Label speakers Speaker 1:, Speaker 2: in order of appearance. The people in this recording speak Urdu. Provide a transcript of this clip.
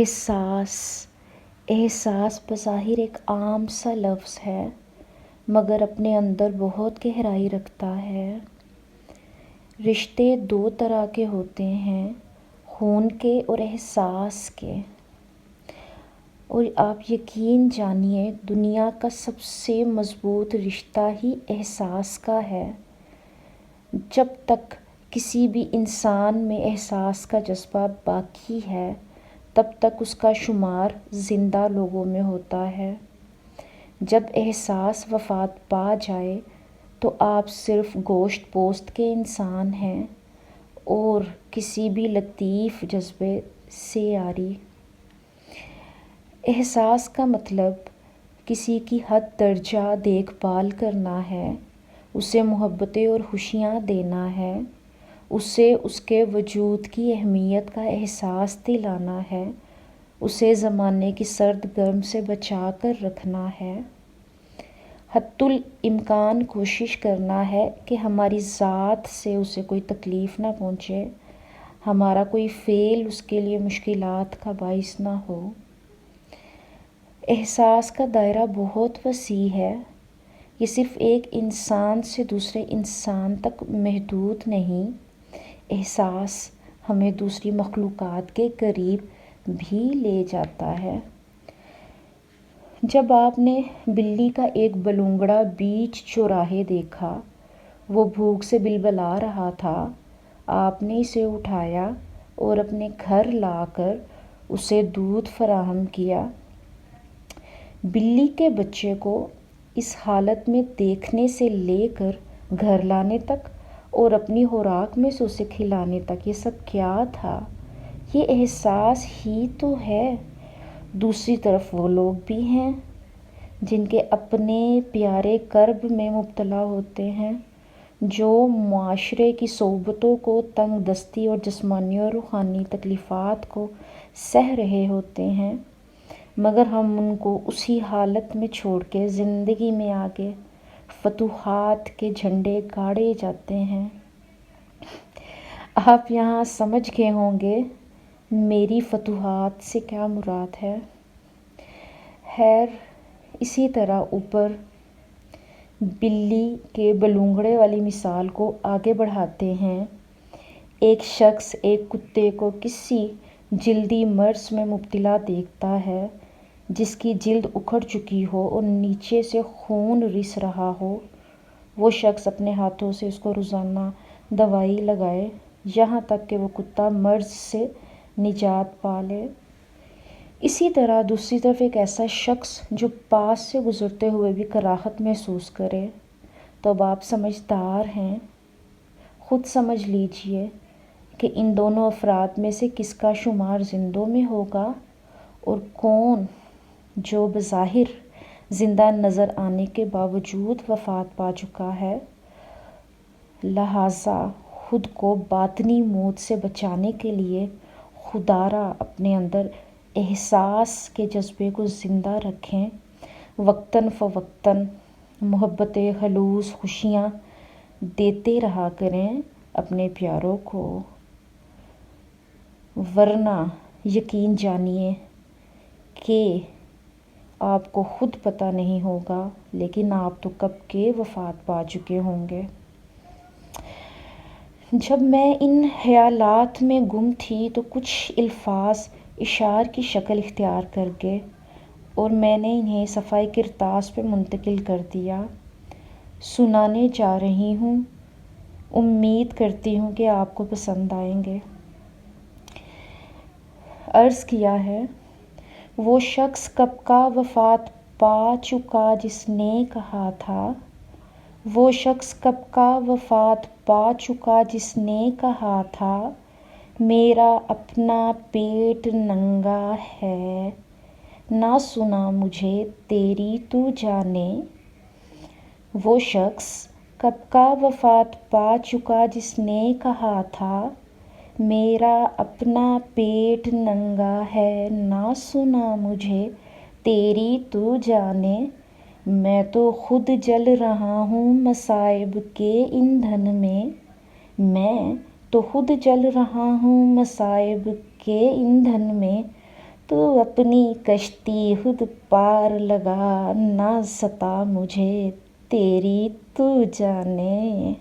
Speaker 1: احساس احساس بظاہر ایک عام سا لفظ ہے، مگر اپنے اندر بہت گہرائی رکھتا ہے۔ رشتے دو طرح کے ہوتے ہیں، خون کے اور احساس کے۔ اور آپ یقین جانیے، دنیا کا سب سے مضبوط رشتہ ہی احساس کا ہے۔ جب تک کسی بھی انسان میں احساس کا جذبہ باقی ہے، تب تک اس کا شمار زندہ لوگوں میں ہوتا ہے۔ جب احساس وفات پا جائے تو آپ صرف گوشت پوست کے انسان ہیں اور کسی بھی لطیف جذبے سے عاری۔ احساس کا مطلب کسی کی حد درجہ دیکھ بھال کرنا ہے، اسے محبتیں اور خوشیاں دینا ہے، اسے اس کے وجود کی اہمیت کا احساس دلانا ہے، اسے زمانے کی سرد گرم سے بچا کر رکھنا ہے۔ حتی الامکان کوشش کرنا ہے کہ ہماری ذات سے اسے کوئی تکلیف نہ پہنچے، ہمارا کوئی فعل اس کے لیے مشکلات کا باعث نہ ہو۔ احساس کا دائرہ بہت وسیع ہے، یہ صرف ایک انسان سے دوسرے انسان تک محدود نہیں، احساس ہمیں دوسری مخلوقات کے قریب بھی لے جاتا ہے۔ جب آپ نے بلی کا ایک بلونگڑا بیچ چوراہے دیکھا، وہ بھوک سے بلبلا رہا تھا، آپ نے اسے اٹھایا اور اپنے گھر لا کر اسے دودھ فراہم کیا۔ بلی کے بچے کو اس حالت میں دیکھنے سے لے کر گھر لانے تک اور اپنی خوراک میں سے اسے کھلانے تک یہ سب کیا تھا؟ یہ احساس ہی تو ہے۔ دوسری طرف وہ لوگ بھی ہیں جن کے اپنے پیارے کرب میں مبتلا ہوتے ہیں، جو معاشرے کی صعوبتوں کو، تنگ دستی اور جسمانی اور روحانی تکلیفات کو سہ رہے ہوتے ہیں، مگر ہم ان کو اسی حالت میں چھوڑ کے زندگی میں آگے فتوحات کے جھنڈے گاڑے جاتے ہیں۔ آپ یہاں سمجھ گئے ہوں گے میری فتوحات سے کیا مراد ہے۔ خیر، اسی طرح اوپر بلی کے بلونگڑے والی مثال کو آگے بڑھاتے ہیں۔ ایک شخص ایک کتے کو کسی جلدی مرض میں مبتلا دیکھتا ہے، جس کی جلد اکھڑ چکی ہو اور نیچے سے خون رس رہا ہو۔ وہ شخص اپنے ہاتھوں سے اس کو روزانہ دوائی لگائے، یہاں تک کہ وہ کتا مرض سے نجات پا لے۔ اسی طرح دوسری طرف ایک ایسا شخص جو پاس سے گزرتے ہوئے بھی کراہت محسوس کرے، تو اب آپ سمجھدار ہیں، خود سمجھ لیجئے کہ ان دونوں افراد میں سے کس کا شمار زندوں میں ہوگا اور کون جو بظاہر زندہ نظر آنے کے باوجود وفات پا چکا ہے۔ لہٰذا خود کو باطنی موت سے بچانے کے لیے خدا را اپنے اندر احساس کے جذبے کو زندہ رکھیں، وقتاً فوقتاً محبتیں، خلوص، خوشیاں دیتے رہا کریں اپنے پیاروں کو، ورنہ یقین جانیے کہ آپ کو خود پتہ نہیں ہوگا، لیکن آپ تو کب کے وفات پا چکے ہوں گے۔ جب میں ان خیالات میں گم تھی تو کچھ الفاظ اشعار کی شکل اختیار کر گئے اور میں نے انہیں صفحۂ کرتاس پہ منتقل کر دیا۔ سنانے جا رہی ہوں، امید کرتی ہوں کہ آپ کو پسند آئیں گے۔ عرض کیا ہے، وہ شخص کب کا وفات پا چکا جس نے کہا تھا، وہ شخص کب کا وفات پا چکا جس نے کہا تھا، میرا اپنا پیٹ ننگا ہے، نہ سنا مجھے تیری تو جانے۔ وہ شخص کب کا وفات پا چکا جس نے کہا تھا، میرا اپنا پیٹ ننگا ہے، نہ سنا مجھے تیری تو جانے۔ میں تو خود جل رہا ہوں مصائب کے ایندھن میں، میں تو خود جل رہا ہوں مصائب کے ایندھن میں، تو اپنی کشتی خود پار لگا، نہ ستا مجھے تیری تو جانے۔